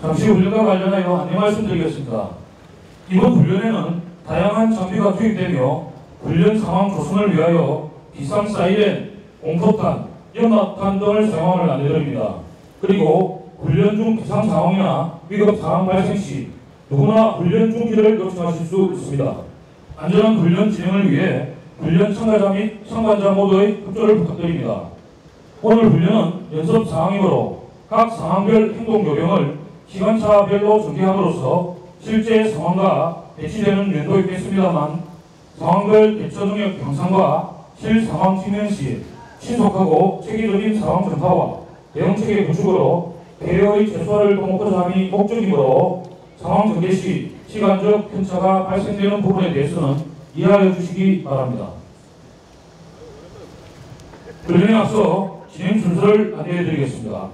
잠시 훈련과 관련하여 안내 말씀드리겠습니다. 이번 훈련에는 다양한 장비가 투입되며 훈련 상황 조성을 위하여 비상 사이렌, 공포탄, 연막탄 등을 사용함을 안내드립니다. 그리고 훈련 중 비상 상황이나 위급 상황 발생 시 누구나 훈련 중지를 요청하실 수 있습니다. 안전한 훈련 진행을 위해 훈련 참가자 및 참관자 모두의 협조를 부탁드립니다. 오늘 훈련은 연습 상황이므로 각 상황별 행동 요령을 시간차별로 전개함으로써 실제 상황과 배치되는 면도 있겠습니다만 상황별 대처 능력 향상과 실상황 직면 시 신속하고 체계적인 상황 전파와 대응체계 구축으로 폐해의 최소화를 도모하고자 함이 목적이므로 상황 전개 시 시간적 편차가 발생되는 부분에 대해서는 이해하여 주시기 바랍니다. 훈련에 앞서 진행 순서를 안내해 드리겠습니다.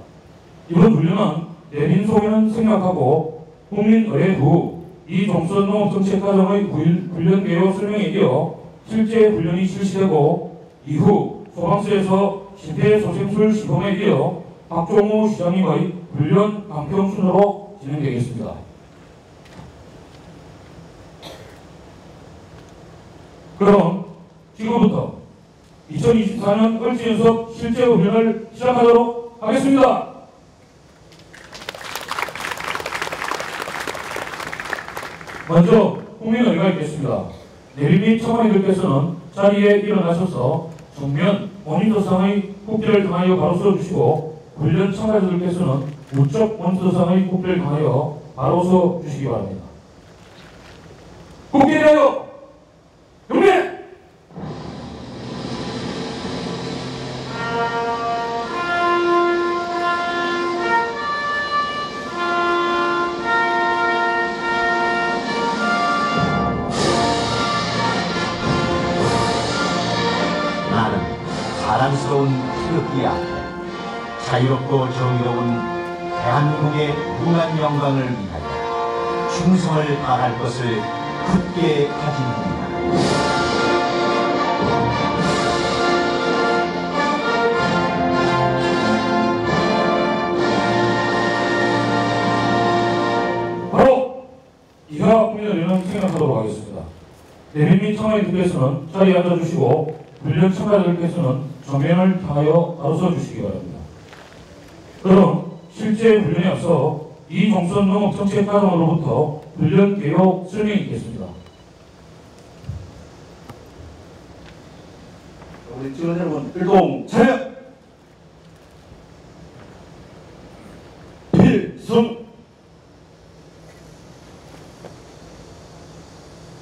이번 훈련은 내민 소개는 생략하고 국민 의뢰 후 이종선 농업정책과정의 훈련 개요 설명에 이어 실제 훈련이 실시되고 이후 소방서에서 심폐소생술 시범에 이어 박종우 시장님의 훈련 강평 순으로 진행되겠습니다. 그럼 지금부터 2024년 을지연습 실제 훈련을 시작하도록 하겠습니다. 먼저 국민의회가 있겠습니다. 내림 및 청원인들께서는 자리에 일어나셔서 정면 모니터상의 국기를 당하여 바로 서주시고 훈련 참가자들께서는 우측 모니터상의 국기를 당하여 바로 서주시기 바랍니다. 국기에 대하여 경례! 사랑스러운 태극기 앞에 자유롭고 정의로운 대한민국의 무한 영광을 위하여 충성을 다할 것을 굳게 다짐합니다. 바로 이하 국민의회는 생각하도록 하겠습니다. 내림 및 청원인들께서는 자리에 앉아주시고 훈련 참가자들께서는 정면을 향하여 바로 서주시기 바랍니다. 그럼 실제 훈련에 앞서 이종선 농업정책과정으로부터 훈련 개요 설명이 있겠습니다. 우리 직원 여러분, 일동 차렷! 필승!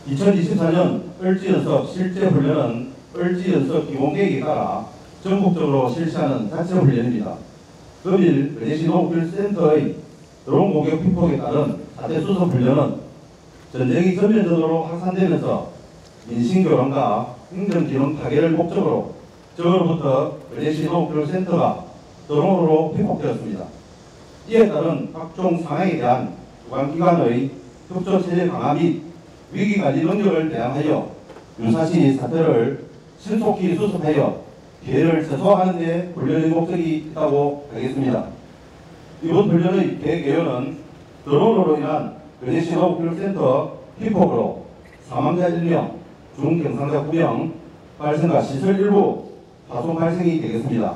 2024년 을지연습 실제 훈련은 을지연습 기본계획에 따라 전국적으로 실시하는 자체 훈련입니다. 금일 의대시 농업기술센터의 드론 공격 피폭에 따른 사대 수습 훈련은 전쟁이 전면전으로 확산되면서 민심교란과 행정기능 파괴를 목적으로 적으로부터 의대시 농업기술센터가 드론으로 피폭되었습니다. 이에 따른 각종 상황에 대한 주관기관의 협조체제 강화 및 위기관리 능력을 대항하여 유사시 사태를 신속히 수습하여 피해를 최소화하는 데 훈련의 목적이 있다고 하겠습니다. 이번 훈련의 개요는 드론으로 인한 의대시 농업기술센터 피폭으로 사망자 1명, 중경상자 9명 발생과 시설 일부 파손 발생이 되겠습니다.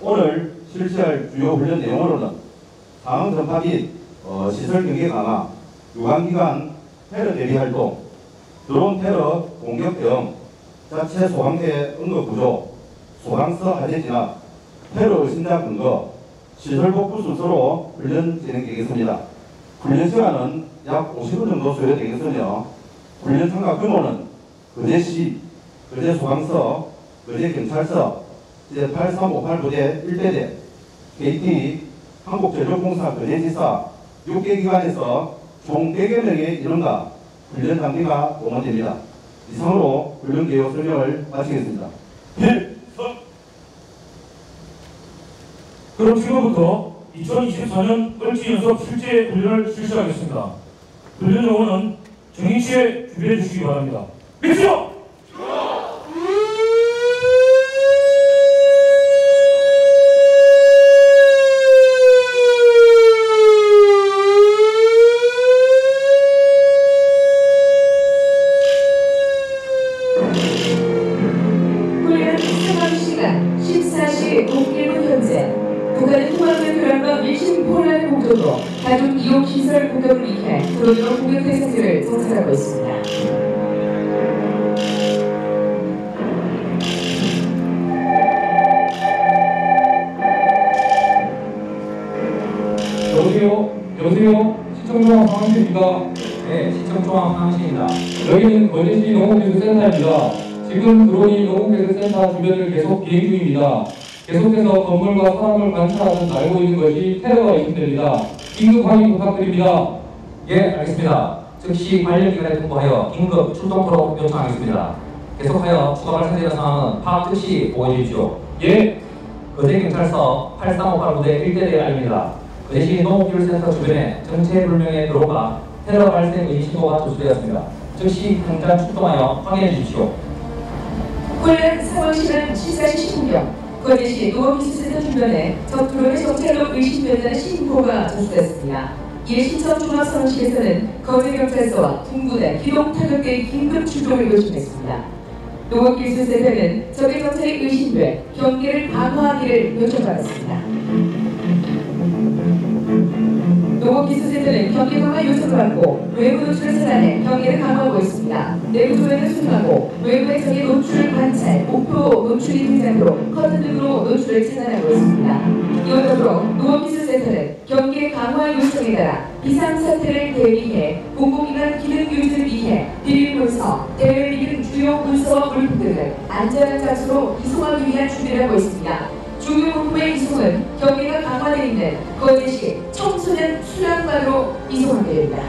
오늘 실시할 주요 훈련 내용으로는 상황 전파 및 시설 경계 강화, 유관기관 테러 대비 활동, 드론 테러 공격 대응, 자체 소방대 응급 구조, 소방서 화재 진압, 테러 의심자 근거, 시설 복구 순서로 훈련 진행되겠습니다. 훈련 시간은 약 50분 정도 소요되겠으며 훈련 참가 규모는 의대시, 의대소방서, 의대경찰서, 제8358 부대 1대대, KT, 한국제조공사 의대지사 6개 기관에서 총 100여 명의 인원과 훈련 장비가 동원됩니다. 이상으로 훈련 개요 설명을 마치겠습니다. 필승! 그럼 지금부터 2024년 을지연습 실제 훈련을 실시하겠습니다. 훈련 요원은 정인시에 준비해 주시기 바랍니다. 미치요! 상황시간 14시 01분 현재 북한의 통합된 교란과 밀심 포란 공조로 가족 이용 시설 공격을 위해 드론으로 공격 대상지를 정찰하고 있습니다. 여보세요? 시청중앙 상황실입니다. 네, 시청중앙 상황실입니다. 여기는 거제시 농업기술센터입니다. 지금 드론이 농업기술센터 주변을 계속 비행 중입니다. 계속해서 건물과 사람을 관찰하는 날고 있는 것이 테러가 의심됩니다. 긴급 확인 부탁드립니다. 예, 알겠습니다. 즉시 관련기관에 통보하여 긴급 출동토록 요청하겠습니다. 계속하여 추가 발생되는 상황은 파악 즉시 보고해 주십시오. 예, 거제경찰서 8358 부대 1대대에 알립니다. 거제시 농업기술센터 주변에 정체불명의 드론과 테러 발생 의심 신고가 접수되었습니다. 즉시 당장 출동하여 확인해 주십시오. 관련 상황시간 14시 10분 거제시 농업기술센터 주변에 적 드론의 정찰로 의심된다는 신고가 접수됐습니다. 이에 신천중앙상황실에서는 거제경찰서와 군부대 기동타격대의 긴급 출동을 요청했습니다. 농업기술센터는 적의 정찰이 의심돼 경계를 강화하기를 요청받았습니다. 농업기술센터는 경계 강화 요청을 받고 외부 노출을 차단해 경계를 강화하고 있습니다. 내부 조회를 수행하고 외부의 적의 노출 관찰, 목표 노출이 등장으로 커튼 등으로 노출을 차단하고 있습니다. 이와 더불어 농업기술센터는 경계 강화 요청에 따라 비상사태를 대비해 공공기관 기능 유지를 위해 비밀 문서, 대외비 등 주요 문서와 물품 등을 안전한 장소로 이송하기 위한 준비를 하고 있습니다. 주요 물품의 이송은 경계가 강화되어 있는 거제시 청소년 수련관으로 이송하게 됩니다.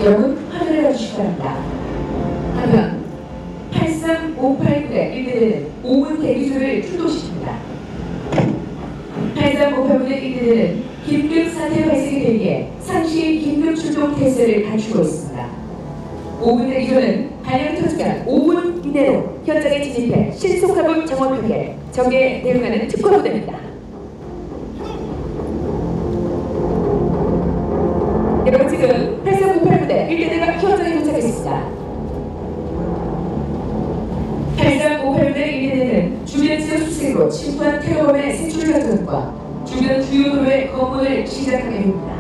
여러분 화면을 봐주시기 바랍니다. 하면 8358부대 1대대는 5분 대기조를 출동시킵니다. 8358부대 1대대는 긴급 사태 발생에 대비해 상시 긴급 출동 태세를 갖추고 있습니다. 5분 대기조는 발령이 터지면 5분 이내로 현장에 진입해 신속하고 정확하게 적에 대응하는 특화부대입니다. 여러분 지금 8358부대 1대대가 현장에 도착했습니다. 8358부대 1대대는 주변 지역 수색으로 침투한 테러범의 색출 작전과 주변 주요 도로의 검문을 시작하게 됩니다.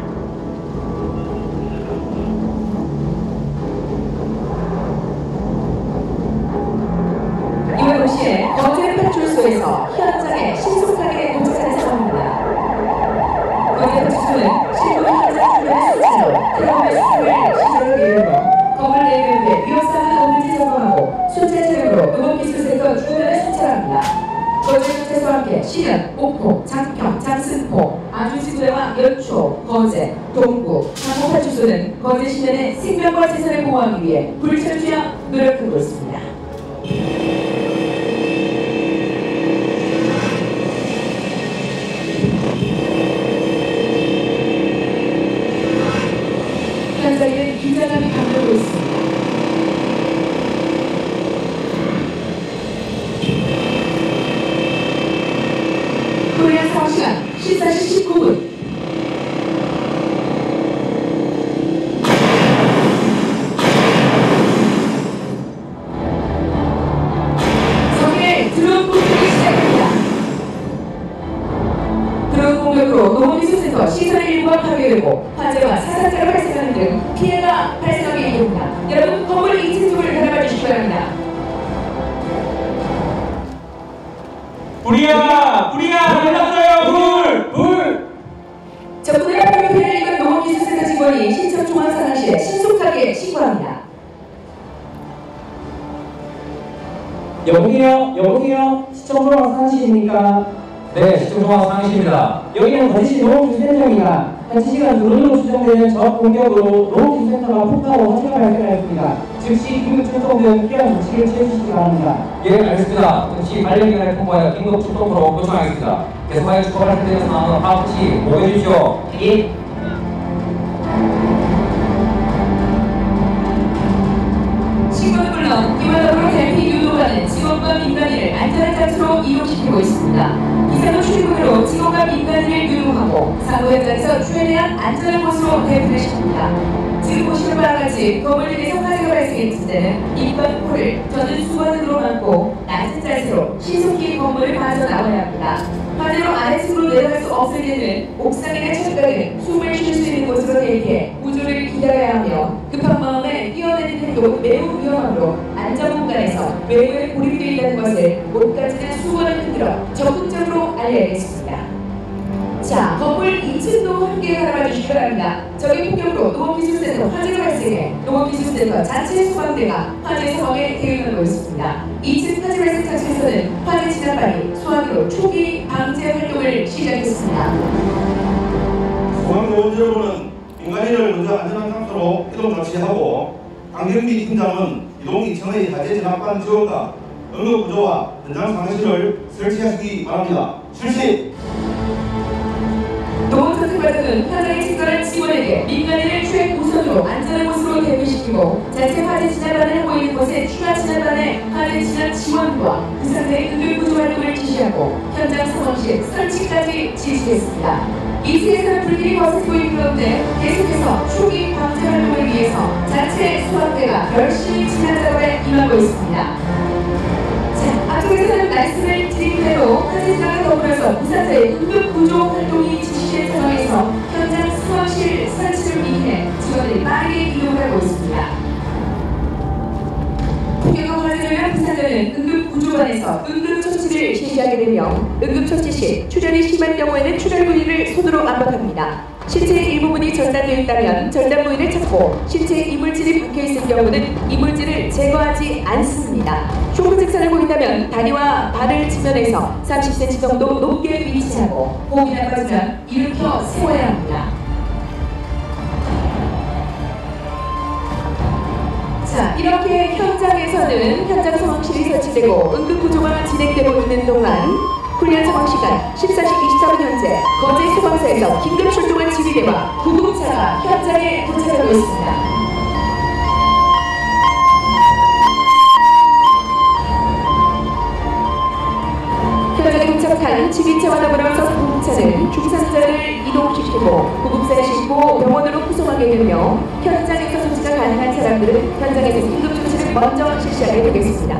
이와 동시에 거제 파출소에서 현장에 신속하게 도착하는 상황입니다. 거제 파출소는 실무 현장 주변의 수차로 테러범의 수색을 시작하게 되며 건물 내부에 위험사항이 없는지 점검하고 순찰 차량으로 농업기술센터 주변에 순찰합니다. 거제경찰서와 함께 시련, 옥포, 장평, 장승포, 아주지구대와 연초, 거제, 동구, 강호파출소는 거제 시민의 생명과 재산을 보호하기 위해 불철주야 노력하고 있습니다. 현장에는 긴장감이 감돌고 있습니다. 코리아 상황시간 14시 19분 적의 드론 공격이 시작합니다. 드론 공격으로 농업기술센터 시설 일부가 파괴되고 화재와 사상자가 발생하는 등 피해가 발생하게 됩니다. 여러분 건물 2층 쪽을 바라봐 주시기 바랍니다. 불이야, 불났어요, 불! 적군의 파괴 피해를 입은 농업기술센터 직원이 신천중앙상황실에 신속하게 신고합니다. 여보세요? 시청중앙 상황실입니까? 네, 시청중앙 상황실입니다. 여기는 거제시 농업기술센터입니다. 현지 시간 드론으로 추정되는 적 공격으로 농업기술센터가 폭파하고 화재가 발생하였습니다. 즉시 긴급 출동 등 필요한 조치를 취해주시기 바랍니다. 예, 알겠습니다. 즉시 관련기관에 통보하여 긴급 출동토록 요청하겠습니다. 계속하여 추가 발생되는 상황은 파악 즉시 보고해 주십시오. 예. 신고는 물론 이와 더불어 대피 유도하는 직원과 민간인을 안전한 장소로 이동시키고 있습니다. 기사도 출입구로 직원과 민간인을 유도하고 사고 현장에서 최대한 안전한 곳으로 대피를 시킵니다. 지금 보시는 바와 같이 건물 내에서 화재가 발생했을 때는 입방코를 저는 수건으로 막고 낮은 자세로 신속히 건물을 빠져나와야 합니다. 화재로 아래층으로 내려갈 수 없을 때는 옥상이나 창가는 숨을 쉴 수 있는 곳으로 대피해 구조를 기다려야 하며 급한 마음에 뛰어내리는 행동은 매우 위험하므로 안전 공간에서 외부에 고립되어 있다는 것을 못가지는 수건을 흔들어 적극적으로 알려야겠습니다. 자, 건물 2층도 함께 바라봐 주시기 바랍니다. 적의 폭격으로 농업기술센터 화재가 발생해 농업기술센터 자체 소방대가 화재 상황에 대응하고 있습니다. 2층 화재 발생 장소에서는 화재 진압 발이 소화기로 초기 방제 활동을 시작했습니다. 소방대원 여러분은 민간인을 먼저 안전한 장소로 이동 조치하고 강경미 팀장은 이동 2층의 화재 진압반 지원과 응급구조와 현장 상황실을 설치하시기 바랍니다. 실시! 농업선택과정은 현장의 친절한 직원에게 민간인을 최우선으로 안전한 곳으로 대피시키고 자체 화재 진압반을 하고 있는 곳에 추가 진압반의 화재 진압 지원과 그 상태의 응급구조 활동을 지시하고 현장 상황실 설치까지 지시했습니다. 이층에서는 불길이 거세지고 있는 가운데 계속해서 초기 방제 활동을 위해서 자체 소방대가 열심히 진압 작업에 임하고 있습니다. 앞쪽에서는 말씀을 드린 대로 화재 진압과 더불어서 부사자의 응급구조 활동이 지시된 상황에서 현장 상황실 설치를 위해 직원들이 빠르게 이동하고 있습니다. 폭격과 화재를 위한 부사자는 응급구조반에서 응급처치를 실시하게 되며 응급처치 시 출혈이 심한 경우에는 출혈 부위를 손으로 압박합니다. 신체의 일부분이 절단되어 있다면 절단 부위를 찾고 신체에 이물질이 박혀있을 경우는 이물질을 제거하지 않습니다. 쇼크 증상을 보인다면 다리와 발을 지면에서 30cm 정도 높게 위치하고 호흡이 나빠지면 일으켜 세워야 합니다. 자, 이렇게 현장에서는 현장 상황실이 설치되고 응급구조가 진행되고 있는 동안 훈련 상황 시간 14시 24분 현재 거제 소방서에서 긴급 출동한 지휘대와 구급차가 현장에 도착하고 있습니다. 현장에 도착한 지휘차와 더불어서 구급차는 중상자를 이동시키고 구급차에 싣고 병원으로 후송하게 되며 현장에서 조치가 가능한 사람들은 현장에서 긴급 조치를 먼저 실시하게 되겠습니다.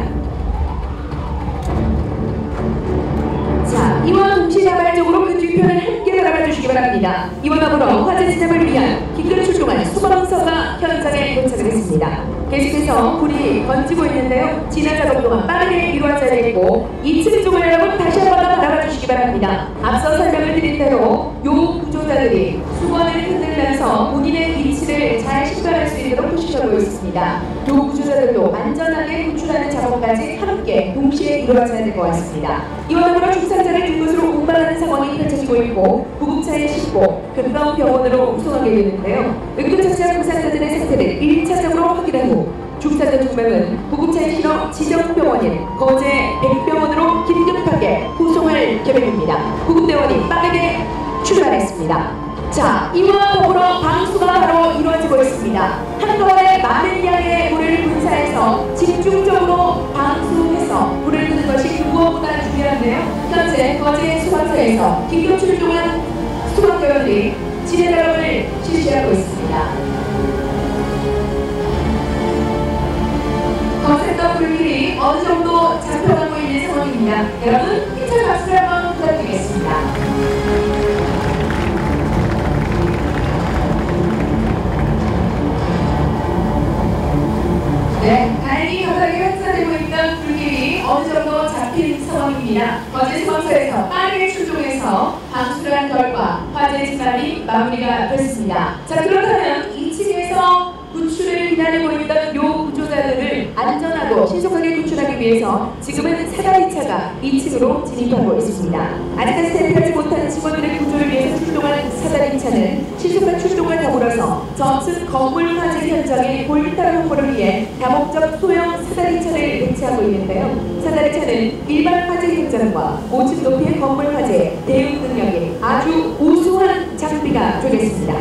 자, 이와 동시다발적으로 그 뒤편을 함께 바라봐 주시기 바랍니다. 이와 더불어 화재 진압을 위한 긴급 출동한 소방서가 현장에 도착을 했습니다. 계속해서 불이 번지고 있는데요. 진화 작업 동안 빠르게 이루어져야 되고 2층 쪽을 여러분 다시 한번 바라봐 주시기 바랍니다. 앞서 설명을 드린 대로 요 구조자들이 수건을 흔들면서 본인의 위치를 잘 식별할 수 있도록 포식하고 있습니다. 요 구조자들도 안전하게 구출하는 작업까지 함께 동시에 이루어져야 될 것 같습니다. 이와 더불어 중상자를 두 곳으로 운반하는 상황이 펼쳐지고 있고 구급차에 싣고 가까운 병원으로 후송하게 되는데요. 응급처치한 부상자들의 상태를 1차적으로 확인한 후 중상자 2명은 구급차에 실어 지정 병원인 거제 백병원으로 긴급하게 후송할 계획입니다. 구급대원이 빠르게 출발했습니다. 자, 이와 더불어 방수가 바로 이루어지고 있습니다. 한꺼번에 많은 양의 물을 분사해서 집중적으로 방수해서 불을 끄는 것이 무엇보다 중요한데요. 현재 거제 소방서에서 긴급 출동한 소방대원들이 진해 작업을 실시하고 있습니다. 거센던 불길이 어느 정도 잡혀가고 있는 상황입니다. 여러분, 힘찬 박수를 한번 부탁드리겠습니다. 네, 다행히 바닥에 확산되고 있던 불길이 어느 정도 잡힌 상황입니다. 거제 소방서에서 빠르게 출동해서 방수를 한 결과 화재 진압이 마무리가 됐습니다. 자, 그렇다면 2층에서 구출을 기다리고 있던 요 구조자들을 안전하고 신속하게 구출하기 위해서 지금은 사다리차가 2층으로 진입하고 있습니다. 아직까지 대피하지 못한 직원들의 구조를 위해서 출동한 사다리차는 신속한 출동과 더불어서 저층 건물 화재 현장의 볼탈 홍보를 위해 다목적 소형 사다리차를 배치하고 있는데요. 사다리차는 일반 화재 현장과 5층 높이의 건물 화재 대응 능력이 아주 우수한 장비가 되겠습니다.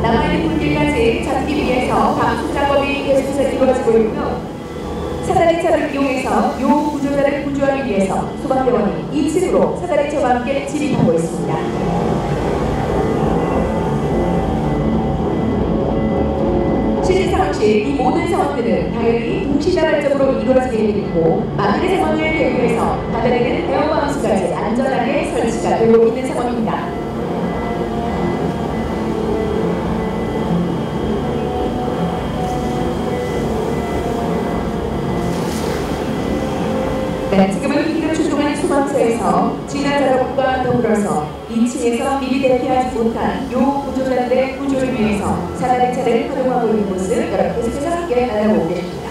남아있는 불길까지 잡기 위해서 방수 작업이 계속해서 이루어지고 있고요. 공사를 이용해서 요 구조자를 구조하기 위해서 소방대원이 2층으로 사다리차와 함께 진입하고 있습니다. 실제 상황실 이 모든 상황들은 당연히 동시다발적으로 이루어지게 되고 만일의 상황을 대비해서 바닥에는 에어바운스까지 안전하게 설치가 되고 있는 상황입니다. 네, 지금은 긴급 출동한 소방서에서 진화 작업과 더불어서 2층에서 미리 대피하지 못한 요 구조자들의 구조를 위해서 사다리차를 활용하고 있는 모습 여러분께서 함께 만나보고 계십니다.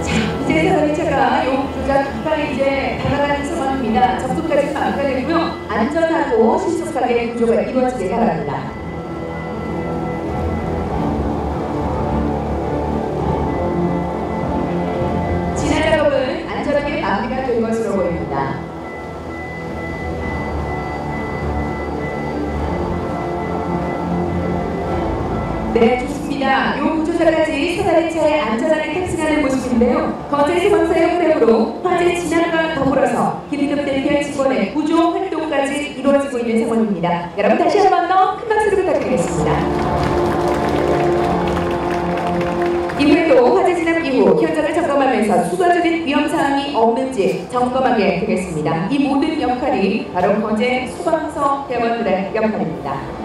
자, 이제 사다리차가 요 구조자 가까이 이제 다가가는 상황입니다. 접근까지 막아내고요. 안전하고 신속하게 구조가 이루어지길 바랍니다. 안전하게 마무리가 된 것으로 보입니다. 네, 좋습니다. 요 구조자까지 사다리차에 안전하게 탑승하는 모습인데요. 거제 소방서의 협력으로 화재 진압과 더불어서 긴급 대피할 직원의 구조 활동까지 이루어지고 있는 상황입니다. 여러분 다시 한 번 더 큰 박수를 부탁드리겠습니다. 이후에도 화재 진압 이후 현장을 점검하면서 추가적인 위험사항이 없는지 점검하게 되겠습니다. 이 모든 역할이 바로 거제 소방서 대원들의 역할입니다.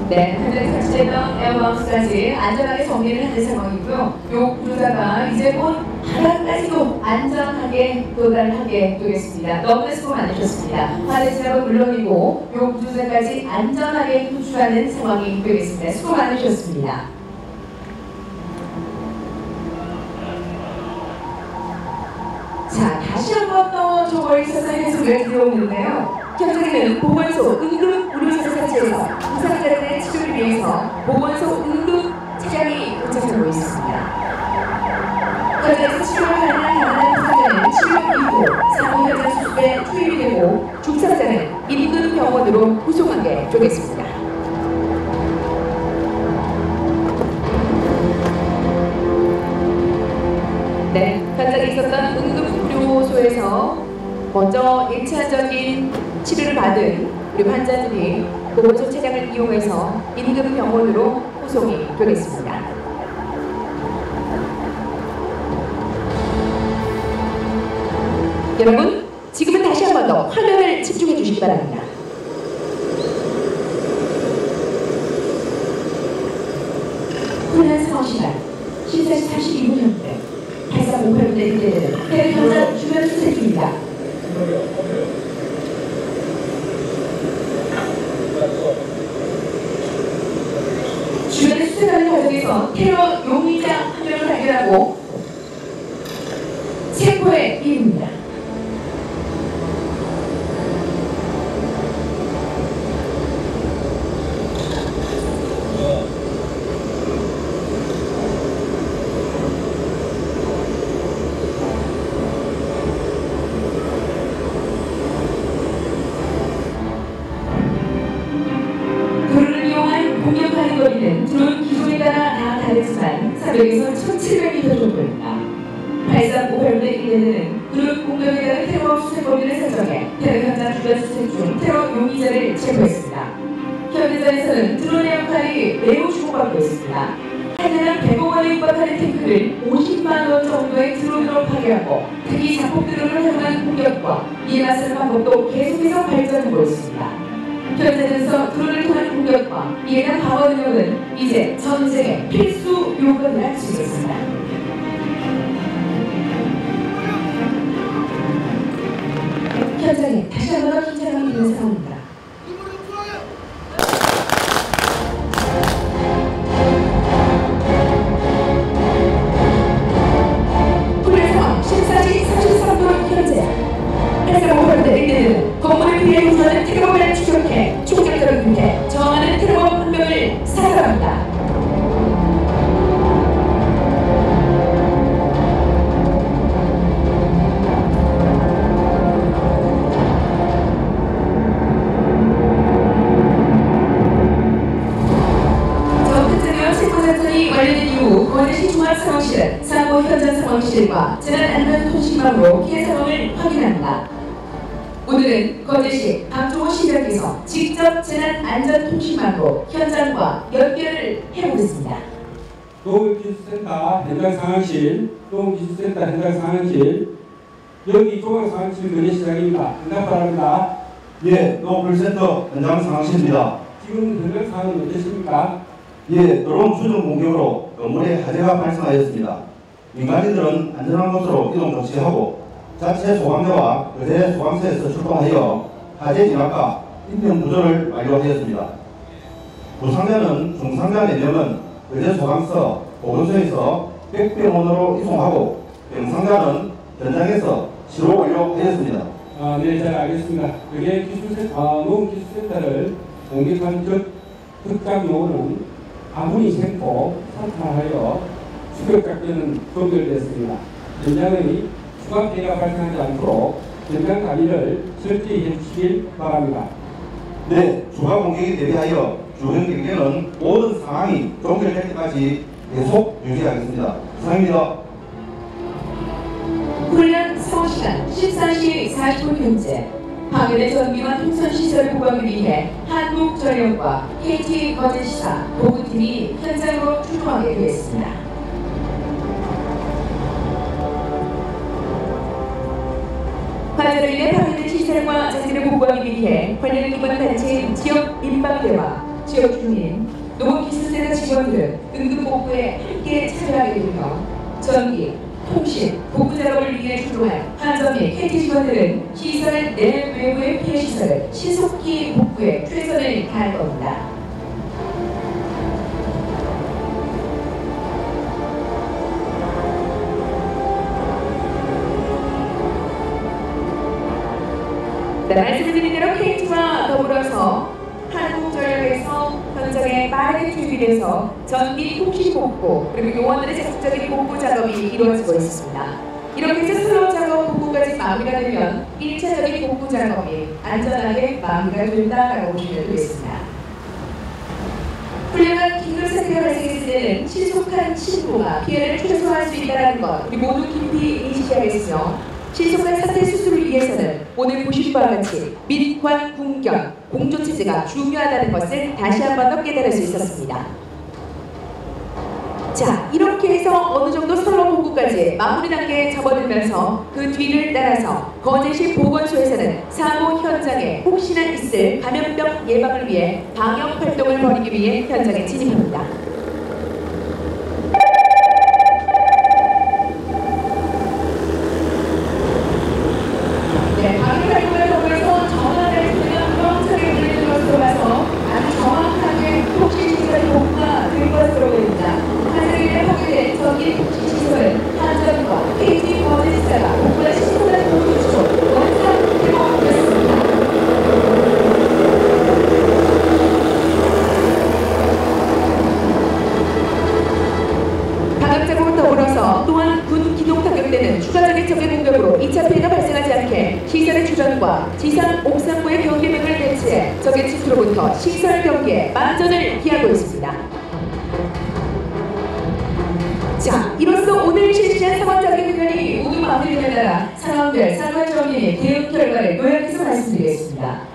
네, 현재 설치됐던 에어바운스까지 안전하게 정리를 하는 상황이고요. 요 구조자가 이제 곧 바닥까지도 안전하게 도달하게 되겠습니다. 너무나 수고 많으셨습니다. 화재 진압은 물론이고 요 구조자까지 안전하게 구출하는 상황이 되겠습니다. 수고 많으셨습니다. 자, 다시 한 번 더 저걸 있어서 해석을 들어오는데요. 현장에는 보건소 응급 의료사 설치에서 부상자들의 치료를 위해서 보건소 응급 차량이 도착하고 있습니다. 현장에서 치료를 하는 부상자는 치료 이후 상호 현장 수습에 투입이 되고 중상자는 인근 병원으로 후송하게 되겠습니다. 네, 현장에 있었던 응급의료소에서 먼저 1차적인 치료를 받은 우리 환자들이 보건소 차량을 이용해서 인근병원으로 후송이 되겠습니다. 여러분, 지금은 다시 한 번 더 화면을 집중해 주시기 바랍니다. 훈련 상황 시간 14시 42분 현재 8358분의 기대되는 해외 현장 주변 수색 중입니다. 주변의 수색하는 과정에서 테러 용의자 한 명을 발견하고 체포에 이릅니다. 공격하는 거리는 드론 기종에 따라 다 다르지만 400에서 1700m 정도입니다. 8358분의 1대는 드론 공격에 따른 테러 수색 거리를 설정해 테러 현장 주변 수색 중 테러 용의자를 체포했습니다. 현대전에서는 드론의 역할이 매우 주목받고 있습니다. 하나는 100억 원에 육박하는 탱크를 50만 원 정도의 드론으로 파괴하고 특히 자폭 드론을 사용한 공격과 이에 맞서는 방법도 계속해서 발전하고 있습니다. 현재에서 드론을 통한 공격과 이에 대한 방어 능력은 이제 전쟁의 필수 요건이라 할 수 있습니다. 현장에 다시 한번 긴장감이 있는 상황입니다. 훈련 상황 14시 33분 현재 8358분의 1대는 건물을 피해 구조한 축하합니다. 관련된 이후 원주시 종합상황실은 사고 현장 상황실과 재난안전통신망으로 피해 상황을 확인합니다. 오늘은 거제시 박종호 시장께서 직접 재난안전통신망으로 현장과 연결을 해보겠습니다. 농업기술센터 현장상황실, 농업기술센터 현장상황실, 여기 종합상황실 거제시장입니다. 반갑 바랍니다. 예, 농업기술센터 현장상황실입니다. 지금 현장 상황은 어떠십니까? 예, 드론 추정 공격으로 건물에 화재가 발생하였습니다. 민간인들은 안전한 곳으로 이동 조치하고 자체 소방대와 거제 소방서에서 출동하여 화재 진압과 인명 구조를 완료하였습니다. 부상자는 중상자 4명은 거제 소방서 보건소에서 백병원으로 이송하고 병상자는 현장에서 치료 완료하였습니다. 네, 잘 알겠습니다. 거제 농업기술센터를 공격한 특장 요원은 아무리 생포, 사탈하여 추격 작전은 종결됐습니다. 현장의 추가 피해가 발생하지 않도록 현장 관리를 철저히 해주시길 바랍니다. 네, 추가 공격에 대비하여 주변 경계는 모든 상황이 종결될 때까지 계속 유지하겠습니다. 이상입니다. 훈련 서울시간 14시 40분 현재 파괴된 전기와 통선시설을 보강하기 위해 한국전력과 KT 거제시사 보급팀이 현장으로 출동하게 되었습니다. 화재로 인해 파괴된 시설과 자재를 보강하기 위해 관련 기관 단체인 지역 민방대와 지역 주민, 농업기술센터 직원들은 응급복구에 함께 참여하게 되며 전기, 통신, 복구 작업을 위해 출동한 한전 및 KT 직원들은 시설 내 외부의 피해 시설을 신속히 복구해 최선을 다할 겁니다. 네, 말씀드린 대로 KT와 더불어서 한국전력에서 현장에 빠르게 투입돼서 전기 통신 복구 그리고 요원들의 적극적인 복구 작업이 이루어지고 있습니다. 이렇게 해서 슬로우 작업 복구까지 마무리가 되면 1차적인 복구 작업이 안전하게 마무리가 된다라고 보시면 되겠습니다. 훌륭한 긴급 사태가 발생했을 때는 신속한 신고가 피해를 최소화할 수 있다는 것 우리 모두 깊이 인식해야겠으며 신속한 사태 수습을 위해서는 오늘 보신 바와 같이 민관, 군경, 공조체제가 중요하다는 것을 다시 한 번 더 깨달을 수 있었습니다. 자, 이렇게 해서 어느 정도 선로 복구까지 마무리 단계에 접어들면서 그 뒤를 따라서 거제시 보건소에서는 사고 현장에 혹시나 있을 감염병 예방을 위해 방역 활동을 벌이기 위해 현장에 진입합니다. 네, 방역 활동을 통해서 전환을 주면 명확하게 들리는 것으로 봐서 아주 정확하게 통신시설 복구가 될 것으로 보입니다. 한국에 파괴된 전기 통신시설은 한전과 KT 거제시사가 복구와 신속한 복구로 원상 회복됐습니다. 방역작업과 더불어서 또한 군 기동 타격대는 추가적인 적의 공격으로 2차 피해가 발생하지 않게 시설의 주전과 지상 옥상부의 경계벽을 배치해 적의 침투로부터 시설 경계에 만전을 기하고 있습니다. 자, 이로써 오늘 실시한 상황자격 훈련이 모두 마무리되는 따라 상황별 상황 정리의 대응 결과를 요약해서 말씀드리겠습니다.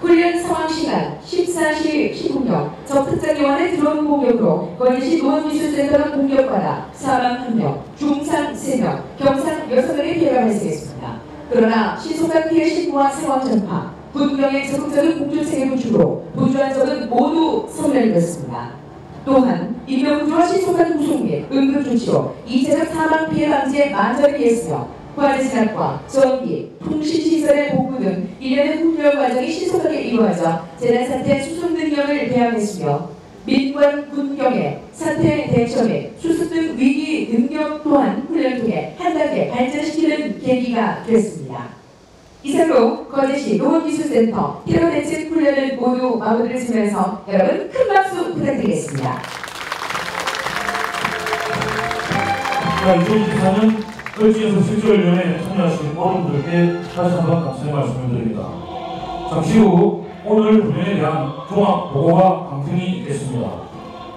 훈련 상황 시간 14시 15분 적특장 요원의 드론 공격으로 거제시 농업기술센터가 공격받아 사망 1명, 중상 3명, 경상 6명의 피해가 발생했습니다. 그러나 신속한 피해 신고와 상황 전파, 군경의 적극적인 공조체계 구축으로 분주한 적은 모두 섬멸되었습니다. 또한 인명구조와 신속한 구속 및 응급조치로 2차적 사망 피해 방지에 만전을 기했으며 화재 진압과 전기, 통신시설의 복구 등 일련의 훈련 과정이 신속하게 이루어져 재난사태 수습 능력을 배양했으며 민관, 군경의 사태 대처 및 수습 등 위기 능력 또한 훈련을 통해 한 단계 발전시키는 계기가 됐습니다. 이상으로 거제시 농업기술센터 테러 대책 훈련을 모두 마무리를 지면서 여러분 큰 박수 부탁드리겠습니다. 자, 2024년 을지연서 실질훈련에 참여하신 모든 분들께 다시 한번 감사의 말씀을 드립니다. 잠시 후 오늘 훈련에 대한 종합 보고가 방송이 있겠습니다.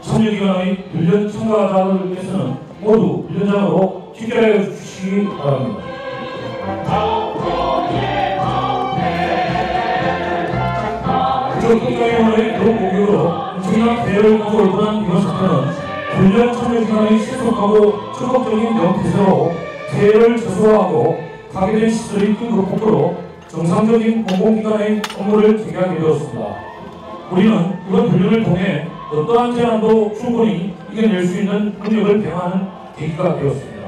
참여기관의 훈련 참가자들께서는 모두 훈련장으로 집결해 주시기 바랍니다. 국정원의 그런 공격으로 엄청난 대열을 가지고 일어난 이번 사건은 훈련 참여기관의 신속하고 적극적인 명태세로 피해를 최소화하고 파괴된 시설의 긴급 복구로 정상적인 공공기관의 업무를 재개하게 되었습니다. 우리는 이번 훈련을 통해 어떠한 재난도 충분히 이겨낼 수 있는 능력을 배워하는 계기가 되었습니다.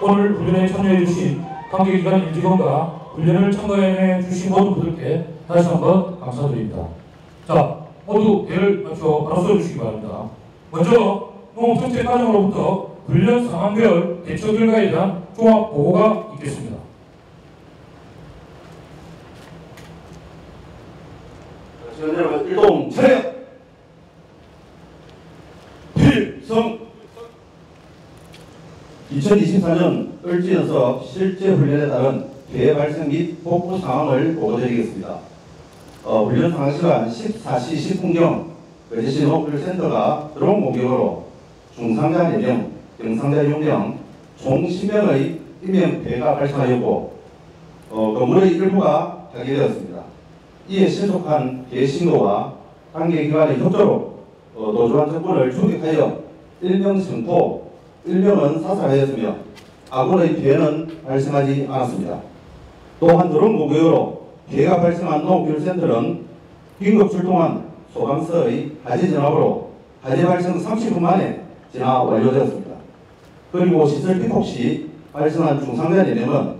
오늘 훈련에 참여해 주신 관계기관 임직원과 훈련을 참가해 주신 모든 분들께 다시 한번 감사드립니다. 자, 모두 대를 맞춰 바로 써주시기 바랍니다. 먼저 농업정책과정으로부터 훈련 상황별 대처 결과에 대한 종합 보고가 있겠습니다. 지원 여러분 일동 차례 필성 2024년 을지연서 실제 훈련에 따른 피해 발생 및 복구 상황을 보고드리겠습니다. 훈련 상황 시간 14시 10분경 거제시 농업기술센터가 드론 공격으로 중상자 4명, 경상자 6명, 총 10명의 인명 피해가 발생하였고 건물의 일부가 파괴되었습니다. 이에 신속한 피해 신고와 관계기관의 협조로 도주한 적군을 추격하여 1명 성포, 1명은 사살하였으며 아군의 피해는 발생하지 않았습니다. 또한 드론 공격으로 피해가 발생한 농업기술센터는 긴급 출동한 소방서의 화재 전압으로 화재 발생 30분 만에 진화 완료되었습니다. 그리고 시설 피폭 시 발생한 중상자 4명은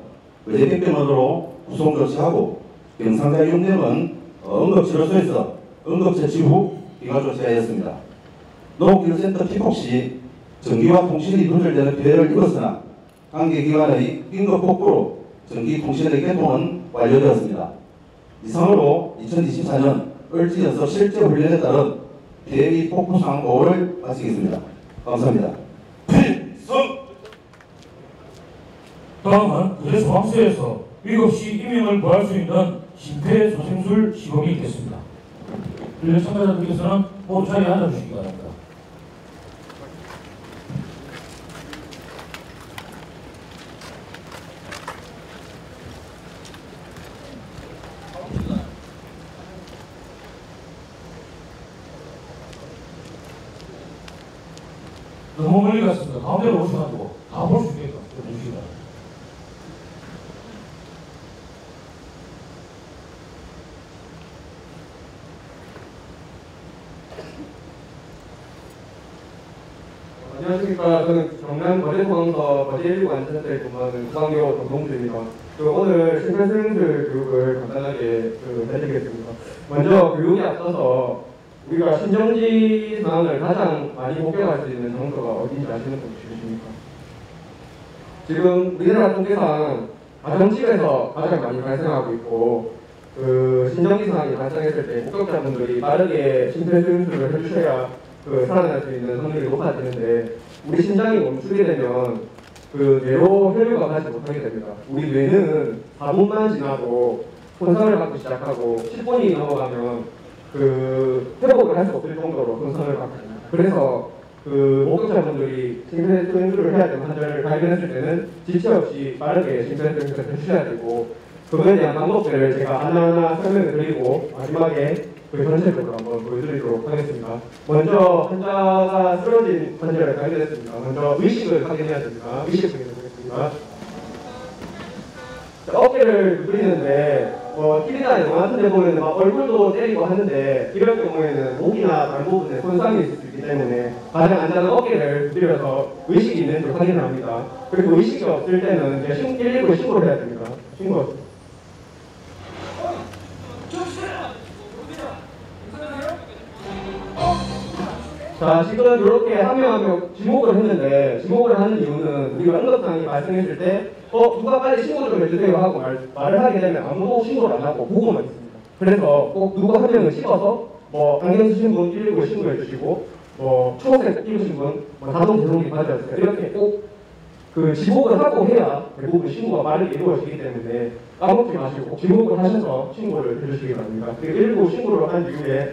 의대백병원으로 구송 조치하고 경상자 6명은 응급치료소에서 응급처치 후 비가 조치하였습니다. 농업기술센터 피폭 시 전기와 통신이 누설되는 피해를 입었으나 관계기관의 긴급 복구로 전기 통신의 개통은 완료되었습니다. 이상으로 2024년 을지연서 실제 훈련에 따른 피해 및 복구 상황 보고를 마치겠습니다. 감사합니다. 필성! 다음은 거제 소방서에서 위급 시 인명을 구할 수 있는 심폐소생술 시범이 있겠습니다. 훈련 참가자들께서는 모두 자리에 앉아주시기 바랍니다. 너무 멀리 갔습니다. 가운데로 오셔가지고 다 볼 수 있게끔 해주시기 바랍니다. 안녕하십니까. 저는 경남 거제공항서 거제119 안전센터에 근무하는 구상교 정동주입니다. 오늘 심폐소생술 교육을 간단하게 해드리겠습니다. 먼저 교육에 앞서서 우리가 신정지 상황을 가장 많이 목격할 수 있는 장소가 어디인지 아시는 분 계십니까? 지금 우리나라 통계상 가정집에서 가장 많이 발생하고 있고 신정지 상황이 발생했을 때 목격자분들이 빠르게 심폐소생술을 해주셔야 살아날 수 있는 확률이 높아지는데 우리 심장이 멈추게 되면 뇌로 혈류가 가지 못하게 됩니다. 우리 뇌는 4분만 지나도 손상을 받기 시작하고 10분이 넘어가면 회복을 할 수 없을 정도로 손상을 받게 됩니다. 그래서 목격자분들이 심폐소생술을 해야 되는 환자를 발견했을 때는 지체 없이 빠르게 심폐소생술을 해주셔야 되고 그거에 대한 방법들을 제가 하나하나 설명을 드리고 마지막에 전체적으로 한번 보여드리도록 하겠습니다. 먼저 환자가 쓰러진 환자를 발견했습니다. 먼저 의식을 확인해야 됩니다. 의식 확인해 보겠습니다. 어깨를 누리는데 TV나 영화 같은 데 보면 얼굴도 때리고 하는데 이럴 경우에는 목이나 발 부분에 손상이 있을 수 있기 때문에 가장 안전한 어깨를 누려서 의식이 있는지 확인을 합니다. 그리고 의식이 없을 때는 119에 신고를 해야 됩니다. 신고. 자, 지금 이렇게 한 명 한 명 지목을 했는데 지목을 하는 이유는 우리가 응급상황이 발생했을 때 누가 빨리 신고 좀 해주세요 하고 말을 하게 되면 아무도 신고를 안 하고 보고만 있습니다. 그래서 꼭 누가 한 명을 찍어서 뭐 안경 쓰신 분 119 신고해 주시고 뭐 초록색 입으신 분 뭐 자동 배송기 가져주세요. 이렇게 꼭 그 지목을 하고 해야 대부분 신고가 빠르게 이루어지기 때문에 까먹지 마시고 꼭 지목을 하셔서 신고를 해주시기 바랍니다. 그리고 119 신고를 한 이후에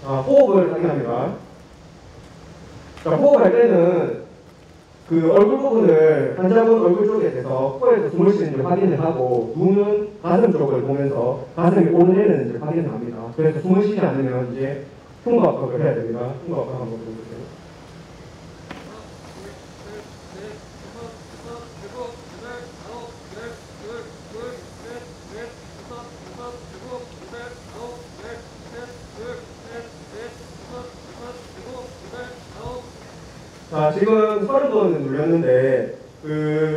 호흡을 확인합니다. 자, 호흡할 때는 그 얼굴 부분을 환자분 얼굴 쪽에 대서 코에서 숨을 수 있는지 확인을 하고 눈은 가슴 쪽을 보면서 가슴이 오르내리는지 확인을 합니다. 그래서 숨을 쉬지 않으면 이제 흉부압박을 해야 됩니다. 흉부압박 한번 보여주세요. 자, 지금 30번을 눌렸는데,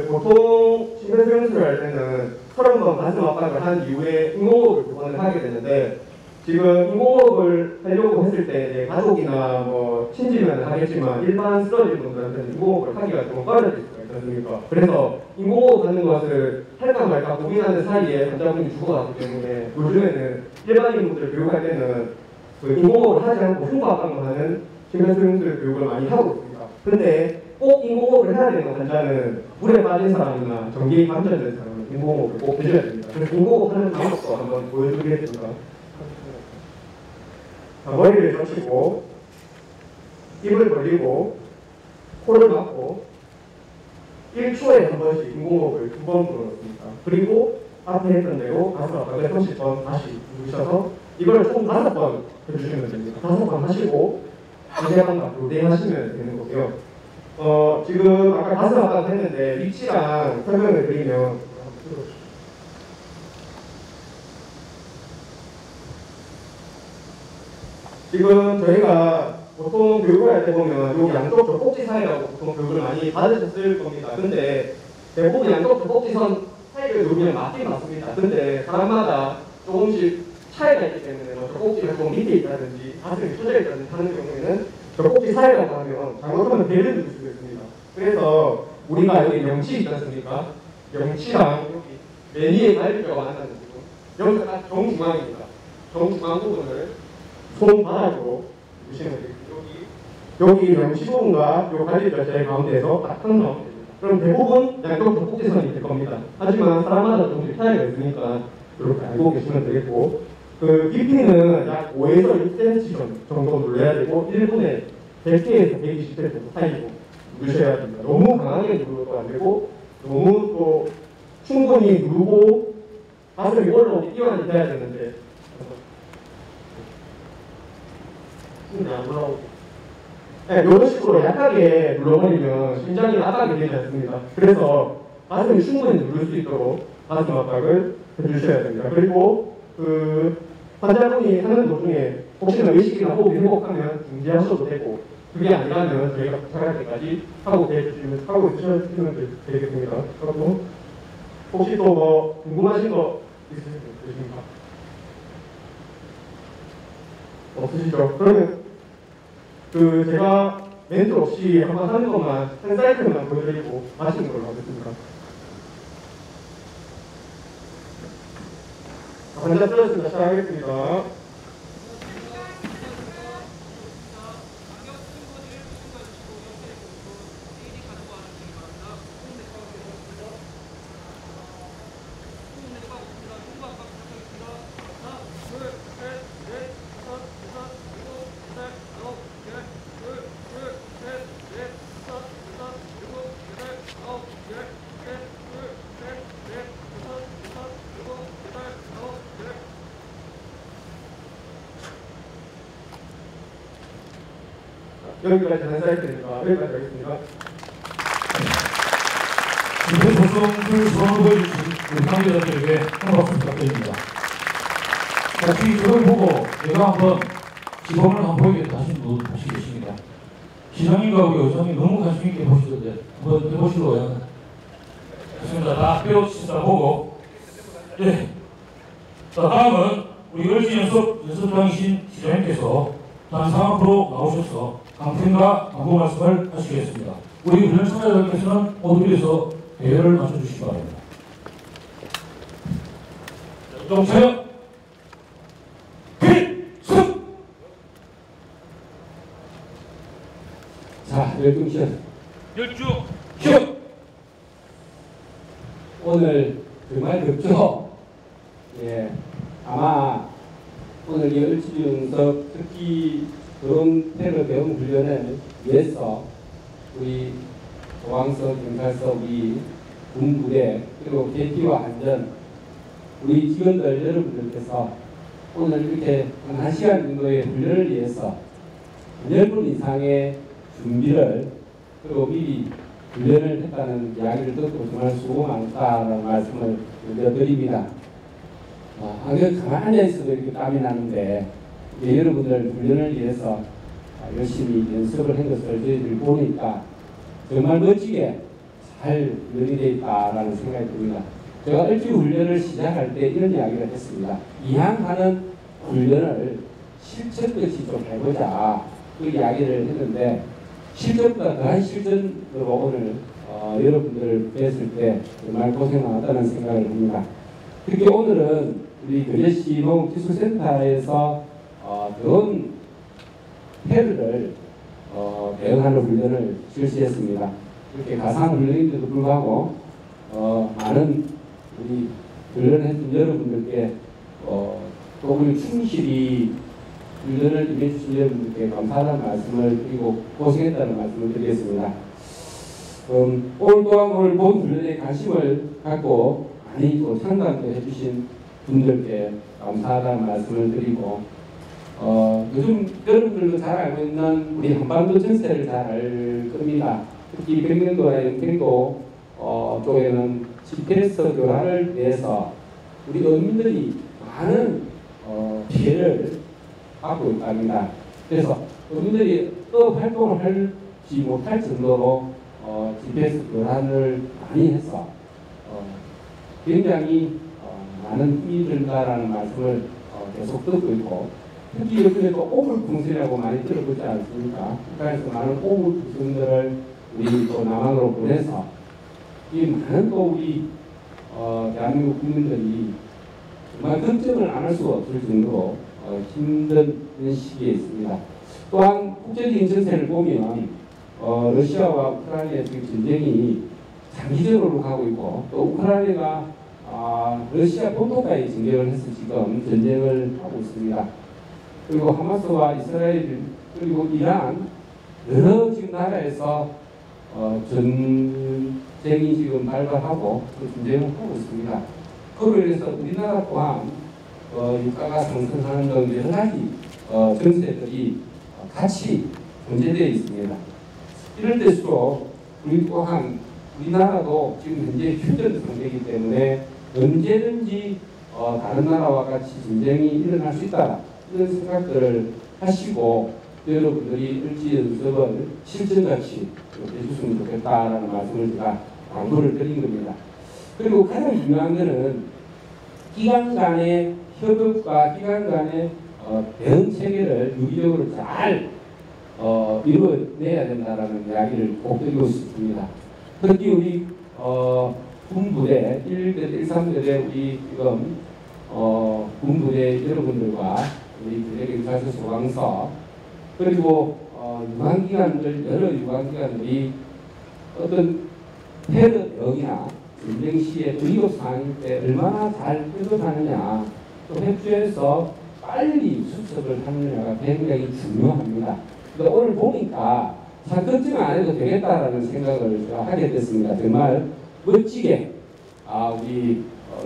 보통 심폐소생술을 할 때는 30번 가슴 압박을 한 이후에 인공호흡을 2번을 하게 되는데, 지금 인공호흡을 하려고 했을 때, 이제 가족이나 뭐, 친지면 하겠지만, 일반 쓰러진 분들한테는 인공호흡을 하기가 좀 어려질 수가 있지 않습니까? 그래서 인공호흡 하는 것을 할까 말까 고민하는 사이에 환자분이 죽어갔기 때문에, 요즘에는 일반인 분들 교육할 때는 그 인공호흡을 하지 않고 흉부압박만 하는 심폐소생술 교육을 많이 하고 있습니다. 근데 꼭 인공호흡을 해야 되는 환자는 물에 빠진 사람이나 전기에 감전된 사람은 인공호흡을 꼭 해줘야 됩니다. 그래서 인공호흡 하는 방법도 한번 보여드리겠습니다. 자, 머리를 젖히고 입을 벌리고 코를 막고 1초에 한 번씩 인공호흡을 2번 불어넣습니다. 그리고 앞에 했던 대로 가슴 압박을 30번 다시 누르셔서 이걸 총 5번 해주시면 됩니다. 5번 하시고 이제만 앞으로 하시면 되는 거고요. 지금 아까 가슴 압박 했는데 위치랑 설명을 드리면 지금 저희가 보통 교육을 할 때 보면 요 양쪽 젖꼭지 사이라고 보통 교육을 많이 받으셨을 겁니다. 근데 대부분 양쪽 젖꼭지선 사이를 누르면 맞긴 맞습니다. 근데 사람마다 조금씩 차이가 있기 때문에 뭐 젖꼭지가 좀 밑에 있다든지 가슴이 펴져 있다든지 하는 경우에는 젖꼭지 사이라고 하면 잘못하면 배를 누를 수도 있습니다. 그래서 우리가 여기 명치 있지 않습니까? 명치랑 여기 맨 위에 갈비뼈가 만나는 부분 여기가 딱 정중앙입니다. 정중앙 부분을 손바닥으로 누시면 되겠습니다. 여기 명치 부분과 요 갈비뼈 제일 가운데에서 딱 한 나오면 됩니다. 그럼 대부분 양쪽 젖꼭지선이 될 겁니다. 하지만 사람마다 조금씩 차이가 있으니까 이렇게 알고 계시면 되겠고 그 깊이는 약 5에서 6cm 정도 눌러야 되고 1분에 100회에서 120회 정도 사이로 누르셔야 됩니다. 너무 강하게 누르도 안 되고 너무 또 충분히 누르고 가슴이 올라오기 이완이 돼야 되는데 안 올라오고 네, 이런 식으로 약하게 눌러버리면 심장이 압박이 되지 않습니다. 그래서 가슴이 충분히 누를 수 있도록 가슴 압박을 해주셔야 됩니다. 그리고 그 환자분이 하는 도중에 혹시나 의식이나 호흡이 회복하면 중지하셔도 되고 그게 아니라면 저희가 도착할 때까지 하고 있으시면 되겠습니다. 그리고 혹시 또 뭐 궁금하신 거 있으십니까? 없으시죠? 그러면 그 제가 멘트 없이 한번 하는 것만 한 사이클만 보여드리고 마시는 걸로 하겠습니다. 환자 쓰러졌습니다. 시작하겠습니다. 여기까지 한 사이트니까 여기까지 하겠습니다. 이번 조성을 수강을 보여주신 우리 관계자들에게 한 박수 부탁드립니다. 혹시 저를 보고 내가 한번 시범을 한번 보이겠다 하신 분 혹시 계십니까? 시장님과 우리 의장님 너무 관심 있게 보시던데 한번 해보시러요. 좋습니다. 다 배우시다 보고 네. 자, 다음은 우리 을지 연습장이신 시장님께서 단상 앞으로 나오셔서 강평과 당부 말씀을 하시겠습니다. 우리 훈련 참가자들께서는 모두 위에서 배열을 맞춰주시기 바랍니다. 정차여 필승! 자, 열중시험. 열중시험! 오늘 정말 덥죠? 예, 아마 오늘 이 을지윤석 특히 드론 테러 대응 훈련을 위해서 우리 조항서, 경찰서, 우리 군부대 그리고 KT와 안전 우리 직원들 여러분들께서 오늘 이렇게 한 1시간 정도의 훈련을 위해서 10분 이상의 준비를 그리고 미리 훈련을 했다는 이야기를 듣고 정말 수고 많다는 말씀을 드립니다. 안경 가만히 앉아있어도 이렇게 땀이 나는데 여러분들 훈련을 위해서 열심히 연습을 한 것을 저희들이 보니까 정말 멋지게 잘 훈련이 되어 있다라는 생각이 듭니다. 제가 을지 훈련을 시작할 때 이런 이야기를 했습니다. 이항하는 훈련을 실전같이 좀 해보자 그 이야기를 했는데 실전보다 더한 실전으로 오늘 여러분들을 뵀을 때 정말 고생 많았다는 생각을 합니다. 특히 오늘은 우리 교제시 농업기술센터에서 드론 테러를 대응하는 훈련을 실시했습니다. 이렇게 가상 훈련인데도 불구하고 많은 우리 훈련해준 여러분들께 또 우리 충실히 훈련을 임해주신 여러분들께 감사하다는 말씀을 드리고 고생했다는 말씀을 드리겠습니다. 오늘 또한 오늘 본 훈련에 관심을 갖고 많이 또 상담도 해주신 분들께 감사하다는 말씀을 드리고 요즘 여러분들도 잘 알고 있는 우리 한반도 전세를 잘 알 겁니다. 특히 경기도나 영등도 쪽에는 GPS 교란을 위해서 우리 어민들이 많은 피해를 받고 있답니다. 그래서 어민들이 또 활동을 하지 못할 정도로 GPS 교란을 많이 해서 굉장히 많은 힘이 든다라는 말씀을 계속 듣고 있고 특히 요즘에도 오물풍선이라고 많이 들어보지 않습니까? 북한에서 많은 오물풍선들을 우리 또 남한으로 보내서 이 많은 또 우리 대한민국 국민들이 정말 걱정을 안 할 수가 없을 정도로 힘든 시기에 있습니다. 또한 국제적인 전세를 보면 러시아와 우크라이나의 지금 전쟁이 장기적으로 가고 있고 또 우크라이나가 러시아 본토까지 진격을 해서 지금 전쟁을 하고 있습니다. 그리고 하마스와 이스라엘 그리고 이란 여러 지금 나라에서 전쟁이 지금 발발하고 그 전쟁을 하고 있습니다. 그로 인해서 우리나라 또한 유가가 상승하는 등 여러 가지 정세들이 같이 존재되어 있습니다. 이럴 때일수록 우리 또한 우리나라도 지금 현재 휴전 상태이기 때문에 언제든지 다른 나라와 같이 전쟁이 일어날 수 있다 이런 생각들을 하시고 여러분들이 을지 연습을 실전같이 해주시면 좋겠다라는 말씀을 제가 당부를 드린 겁니다. 그리고 가장 중요한 것은 기관 간의 협업과 기관 간의 대응 체계를 유기적으로 잘 이루어내야 된다라는 이야기를 꼭 드리고 싶습니다. 특히 우리 군부대 1대대 1,3대대 우리 지금 군부대 여러분들과 우리 부대경찰서 소방서 그리고 유관기관들 여러 유관기관들이 어떤 테러 대응이나 전쟁 시에 위급 상황일 때 얼마나 잘 협업하느냐 또 협조해서 빨리 수습을 하느냐가 굉장히 중요합니다. 그러니까 오늘 보니까 참 걱정 안 해도 되겠다라는 생각을 제가 하게 됐습니다. 정말 멋지게 우리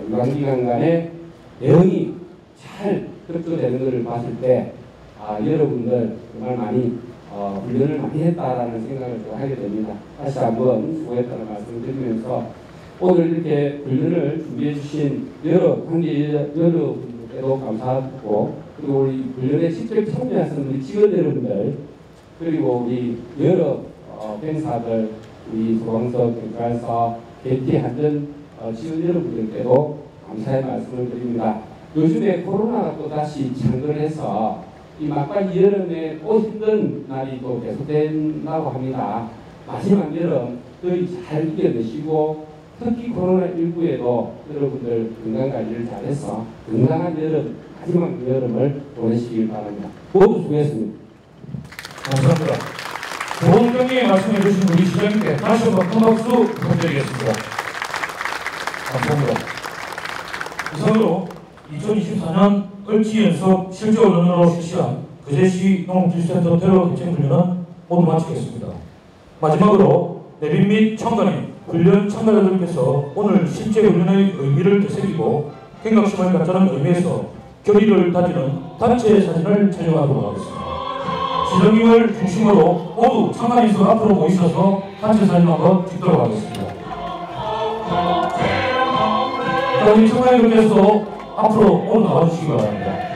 유관기관 간의 대응이 잘 협조되는 것을 봤을 때 여러분들 정말 많이 훈련을 많이 했다라는 생각을 제가 하게 됩니다. 다시 한번 수고했다는 말씀을 드리면서 오늘 이렇게 훈련을 준비해 주신 여러 관계 여러분들께도 감사하고 그리고 우리 훈련에 직접 참여하신 우리 직원 여러분들 그리고 우리 여러 병사들 우리 소방서, 경찰서, KT 안전 직원 여러분들께도 감사의 말씀을 드립니다. 요즘에 코로나가 또 다시 창궐해서 이 막판 여름에 또 힘든 날이 또 계속된다고 합니다. 마지막 여름 저희 잘 이겨내시고 특히 코로나19에도 여러분들 건강관리를 잘해서 건강한 여름, 마지막 여름을 보내시길 바랍니다. 모두 수고했습니다. 감사합니다. 좋은 경기에 말씀해 주신 우리 시장님께 다시 한번 큰 박수 부탁드리겠습니다. 감사합니다. 이상으로 2024년 을지연속 실제 언론으로 실시한 거제시 농업기술센터 테러 대책 훈련은 모두 마치겠습니다. 마지막으로 내빈 및 참관인, 훈련 참가자들께서 오늘 실제 훈련의 의미를 되새기고 경각심을 갖자는 의미에서 결의를 다지는 단체 사진을 촬영하도록 하겠습니다. 시장님을 중심으로 모두 참관인수 앞으로 모이셔서 단체 사진 한번 찍도록 하겠습니다. 자, 우리 참관인들께서 앞으로 오늘 나와주시기 바랍니다.